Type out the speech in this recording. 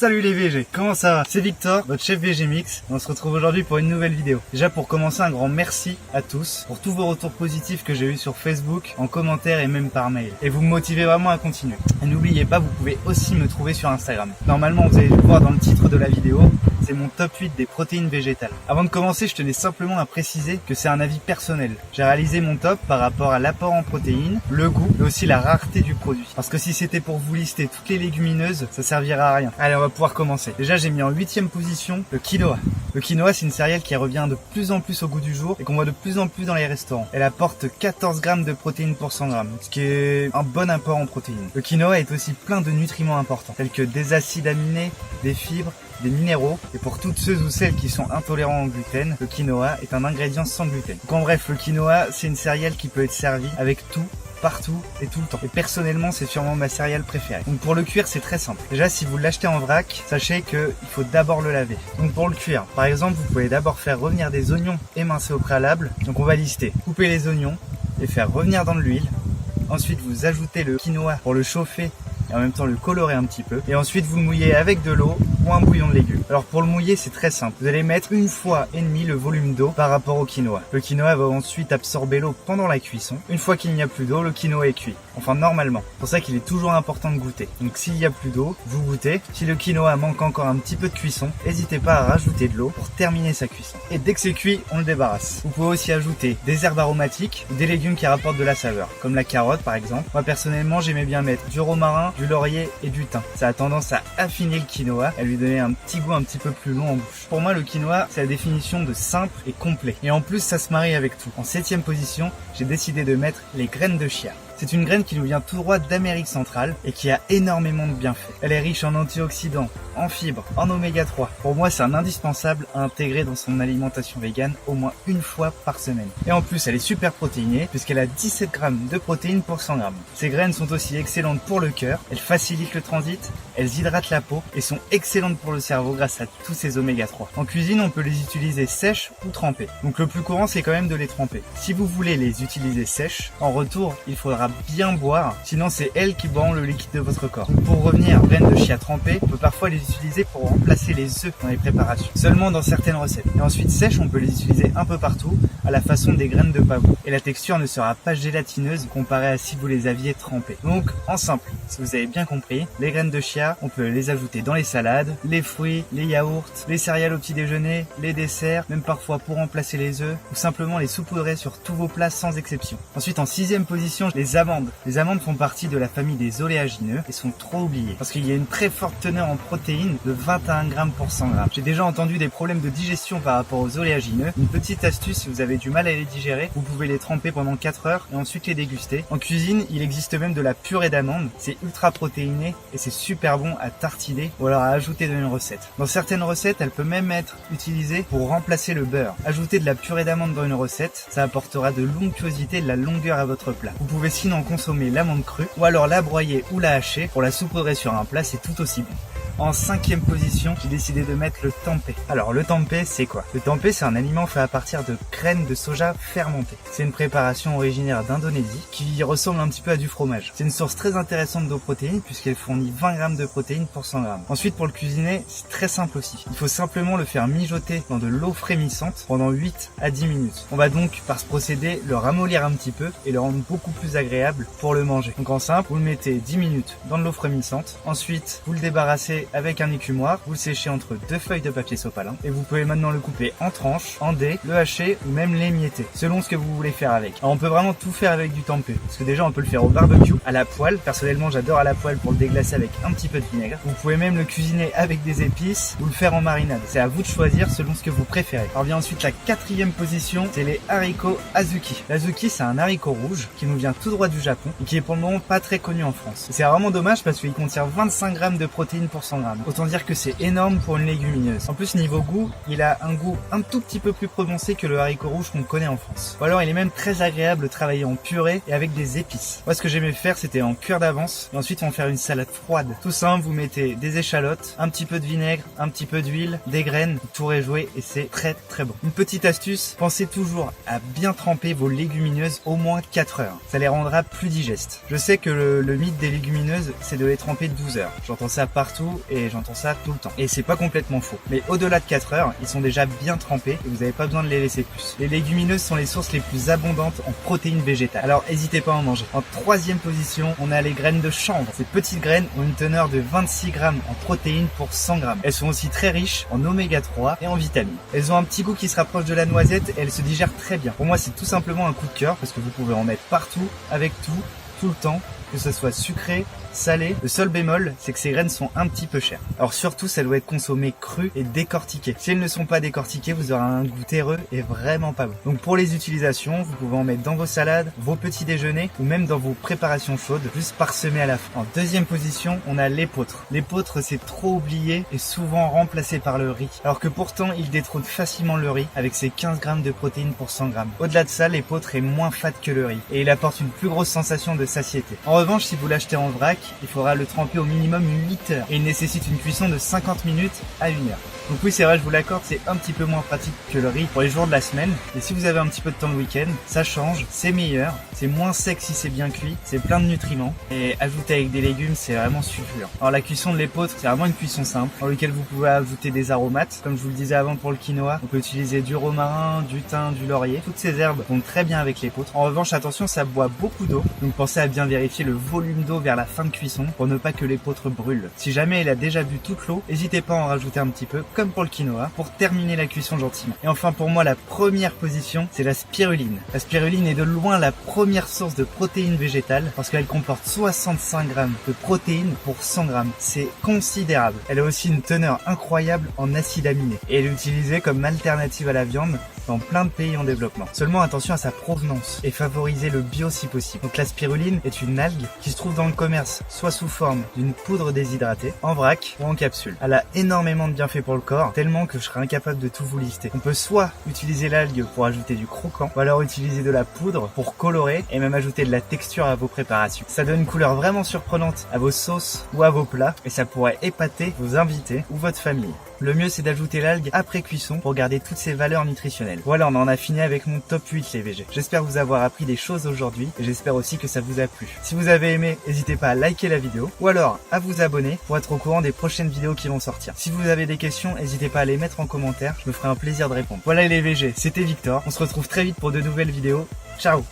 Salut les VG, comment ça va? C'est Victor, votre chef VG Mix. On se retrouve aujourd'hui pour une nouvelle vidéo. Déjà pour commencer, un grand merci à tous pour tous vos retours positifs que j'ai eu sur Facebook, en commentaire et même par mail. Et vous me motivez vraiment à continuer. Et n'oubliez pas, vous pouvez aussi me trouver sur Instagram. Normalement, vous allez le voir dans le titre de la vidéo, c'est mon top 8 des protéines végétales. Avant de commencer, je tenais simplement à préciser que c'est un avis personnel. J'ai réalisé mon top par rapport à l'apport en protéines, le goût et aussi la rareté du produit. Parce que si c'était pour vous lister toutes les légumineuses, ça servira à rien. Allez, on va pouvoir commencer. Déjà, j'ai mis en 8e position le quinoa. Le quinoa, c'est une céréale qui revient de plus en plus au goût du jour et qu'on voit de plus en plus dans les restaurants. Elle apporte 14 grammes de protéines pour 100 grammes, ce qui est un bon apport en protéines. Le quinoa est aussi plein de nutriments importants, tels que des acides aminés, des fibres, des minéraux, et pour toutes ceux ou celles qui sont intolérants au gluten, le quinoa est un ingrédient sans gluten. Donc en bref, le quinoa, c'est une céréale qui peut être servie avec tout, partout et tout le temps. Et personnellement, c'est sûrement ma céréale préférée. Donc pour le cuire, c'est très simple. Déjà, si vous l'achetez en vrac, sachez qu'il faut d'abord le laver. Donc pour le cuire, par exemple, vous pouvez d'abord faire revenir des oignons émincés au préalable. Donc on va lister. Couper les oignons et faire revenir dans de l'huile. Ensuite, vous ajoutez le quinoa pour le chauffer et en même temps le colorer un petit peu. Et ensuite, vous le mouillez avec de l'eau ou un bouillon de légumes. Alors pour le mouiller, c'est très simple. Vous allez mettre 1,5 fois le volume d'eau par rapport au quinoa. Le quinoa va ensuite absorber l'eau pendant la cuisson. Une fois qu'il n'y a plus d'eau, le quinoa est cuit. Enfin, normalement. C'est pour ça qu'il est toujours important de goûter. Donc s'il n'y a plus d'eau, vous goûtez. Si le quinoa manque encore un petit peu de cuisson, n'hésitez pas à rajouter de l'eau pour terminer sa cuisson. Et dès que c'est cuit, on le débarrasse. Vous pouvez aussi ajouter des herbes aromatiques ou des légumes qui rapportent de la saveur, comme la carotte par exemple. Moi personnellement, j'aimais bien mettre du romarin, du laurier et du thym. Ça a tendance à affiner le quinoa, à lui donner un petit goût un petit peu plus long en bouche. Pour moi, le quinoa, c'est la définition de simple et complet. Et en plus, ça se marie avec tout. En 7e position, j'ai décidé de mettre les graines de chia. C'est une graine qui nous vient tout droit d'Amérique centrale et qui a énormément de bienfaits. Elle est riche en antioxydants, en fibres, en oméga 3. Pour moi, c'est un indispensable à intégrer dans son alimentation végane au moins une fois par semaine. Et en plus, elle est super protéinée puisqu'elle a 17 grammes de protéines pour 100 grammes. Ces graines sont aussi excellentes pour le cœur, elles facilitent le transit, elles hydratent la peau et sont excellentes pour le cerveau grâce à tous ces oméga 3. En cuisine, on peut les utiliser sèches ou trempées. Donc le plus courant, c'est quand même de les tremper. Si vous voulez les utiliser sèches, en retour, il faudra bien boire, sinon c'est elles qui boiront le liquide de votre corps. Donc pour revenir, graines de chia trempées, on peut parfois les utiliser pour remplacer les œufs dans les préparations, seulement dans certaines recettes. Et ensuite sèches, on peut les utiliser un peu partout, à la façon des graines de pavot. Et la texture ne sera pas gélatineuse comparée à si vous les aviez trempées. Donc en simple, si vous avez bien compris, les graines de chia, on peut les ajouter dans les salades, les fruits, les yaourts, les céréales au petit déjeuner, les desserts, même parfois pour remplacer les œufs, ou simplement les saupoudrer sur tous vos plats sans exception. Ensuite en 6e position, les amandes. Les amandes font partie de la famille des oléagineux et sont trop oubliées parce qu'il y a une très forte teneur en protéines de 21 grammes pour 100 grammes. J'ai déjà entendu des problèmes de digestion par rapport aux oléagineux. Une petite astuce, si vous avez du mal à les digérer, vous pouvez les tremper pendant 4 heures et ensuite les déguster. En cuisine, il existe même de la purée d'amandes. C'est ultra protéiné et c'est super bon à tartiner ou alors à ajouter dans une recette. Dans certaines recettes, elle peut même être utilisée pour remplacer le beurre. Ajouter de la purée d'amandes dans une recette, ça apportera de l'onctuosité et de la longueur à votre plat. Vous pouvez sinon consommer l'amande crue ou alors la broyer ou la hacher pour la saupoudrer sur un plat, c'est tout aussi bon. En 5e position, j'ai décidé de mettre le tempeh. Alors le tempeh, c'est quoi? Le tempeh, c'est un aliment fait à partir de graines de soja fermentées. C'est une préparation originaire d'Indonésie qui ressemble un petit peu à du fromage. C'est une source très intéressante de protéines puisqu'elle fournit 20 grammes de protéines pour 100 grammes. Ensuite, pour le cuisiner, c'est très simple aussi. Il faut simplement le faire mijoter dans de l'eau frémissante pendant 8 à 10 minutes. On va donc, par ce procédé, le ramollir un petit peu et le rendre beaucoup plus agréable pour le manger. Donc en simple, vous le mettez 10 minutes dans de l'eau frémissante. Ensuite, vous le débarrassez avec un écumoire, vous le séchez entre 2 feuilles de papier sopalin et vous pouvez maintenant le couper en tranches, en dés, le hacher ou même l'émietter, selon ce que vous voulez faire avec. Alors on peut vraiment tout faire avec du tempeh, parce que déjà on peut le faire au barbecue, à la poêle. Personnellement, j'adore à la poêle pour le déglacer avec un petit peu de vinaigre. Vous pouvez même le cuisiner avec des épices ou le faire en marinade. C'est à vous de choisir selon ce que vous préférez. Alors vient ensuite la 4e position, c'est les haricots azuki. L'azuki, c'est un haricot rouge qui nous vient tout droit du Japon et qui est pour le moment pas très connu en France. C'est vraiment dommage parce qu'il contient 25 grammes de protéines pour 100 grammes. Autant dire que c'est énorme pour une légumineuse. En plus, niveau goût, il a un goût un tout petit peu plus prononcé que le haricot rouge qu'on connaît en France. Ou alors, il est même très agréable de travailler en purée et avec des épices. Moi, ce que j'aimais faire, c'était en cuire d'avance. Et ensuite, on va faire une salade froide. Tout simple, vous mettez des échalotes, un petit peu de vinaigre, un petit peu d'huile, des graines, tout réjouer et c'est très très bon. Une petite astuce, pensez toujours à bien tremper vos légumineuses au moins 4 heures. Ça les rendra plus digestes. Je sais que le mythe des légumineuses, c'est de les tremper 12 heures. J'entends ça partout tout et j'entends ça tout le temps. Et c'est pas complètement faux. Mais au-delà de 4 heures, ils sont déjà bien trempés et vous n'avez pas besoin de les laisser plus. Les légumineuses sont les sources les plus abondantes en protéines végétales. Alors n'hésitez pas à en manger. En troisième position, on a les graines de chanvre. Ces petites graines ont une teneur de 26 grammes en protéines pour 100 grammes. Elles sont aussi très riches en oméga 3 et en vitamines. Elles ont un petit goût qui se rapproche de la noisette et elles se digèrent très bien. Pour moi, c'est tout simplement un coup de cœur parce que vous pouvez en mettre partout, avec tout le temps, que ce soit sucré, salé. Le seul bémol, c'est que ces graines sont un petit peu chères. Alors surtout, ça doit être consommé cru et décortiqué. Si elles ne sont pas décortiquées, vous aurez un goût terreux et vraiment pas bon. Donc pour les utilisations, vous pouvez en mettre dans vos salades, vos petits déjeuners ou même dans vos préparations chaudes, juste parsemées à la fin. En deuxième position, on a l'épeautre. L'épeautre, c'est trop oublié et souvent remplacé par le riz. Alors que pourtant, il détrône facilement le riz avec ses 15 grammes de protéines pour 100 grammes. Au-delà de ça, l'épeautre est moins fade que le riz et il apporte une plus grosse sensation de satiété. En revanche, si vous l'achetez en vrac, il faudra le tremper au minimum 8 heures et il nécessite une cuisson de 50 minutes à 1 heure. Donc oui, c'est vrai, je vous l'accorde, c'est un petit peu moins pratique que le riz pour les jours de la semaine. Et si vous avez un petit peu de temps le week-end, ça change, c'est meilleur, c'est moins sec si c'est bien cuit, c'est plein de nutriments. Et ajouter avec des légumes, c'est vraiment suffisant. Alors la cuisson de l'épeautre, c'est vraiment une cuisson simple, dans laquelle vous pouvez ajouter des aromates. Comme je vous le disais avant pour le quinoa, on peut utiliser du romarin, du thym, du laurier. Toutes ces herbes vont très bien avec l'épeautre. En revanche, attention, ça boit beaucoup d'eau. Donc pensez à bien vérifier le volume d'eau vers la fin de cuisson pour ne pas que l'épeautre brûle. Si jamais elle a déjà bu toute l'eau, n'hésitez pas à en rajouter un petit peu, comme pour le quinoa, pour terminer la cuisson gentiment. Et enfin pour moi, la première position, c'est la spiruline. La spiruline est de loin la première source de protéines végétales parce qu'elle comporte 65 grammes de protéines pour 100 grammes. C'est considérable. Elle a aussi une teneur incroyable en acides aminés et elle est utilisée comme alternative à la viande dans plein de pays en développement. Seulement attention à sa provenance et favoriser le bio si possible. Donc la spiruline est une algue qui se trouve dans le commerce, soit sous forme d'une poudre déshydratée, en vrac ou en capsule. Elle a énormément de bienfaits pour le corps, tellement que je serais incapable de tout vous lister. On peut soit utiliser l'algue pour ajouter du croquant, ou alors utiliser de la poudre pour colorer et même ajouter de la texture à vos préparations. Ça donne une couleur vraiment surprenante à vos sauces ou à vos plats et ça pourrait épater vos invités ou votre famille. Le mieux c'est d'ajouter l'algue après cuisson pour garder toutes ses valeurs nutritionnelles. Voilà, on en a fini avec mon top 8 les VG. J'espère vous avoir appris des choses aujourd'hui et j'espère aussi que ça vous a plu. Si vous avez aimé, n'hésitez pas à liker la vidéo ou alors à vous abonner pour être au courant des prochaines vidéos qui vont sortir. Si vous avez des questions, n'hésitez pas à les mettre en commentaire, je me ferai un plaisir de répondre. Voilà les VG, c'était Victor, on se retrouve très vite pour de nouvelles vidéos. Ciao!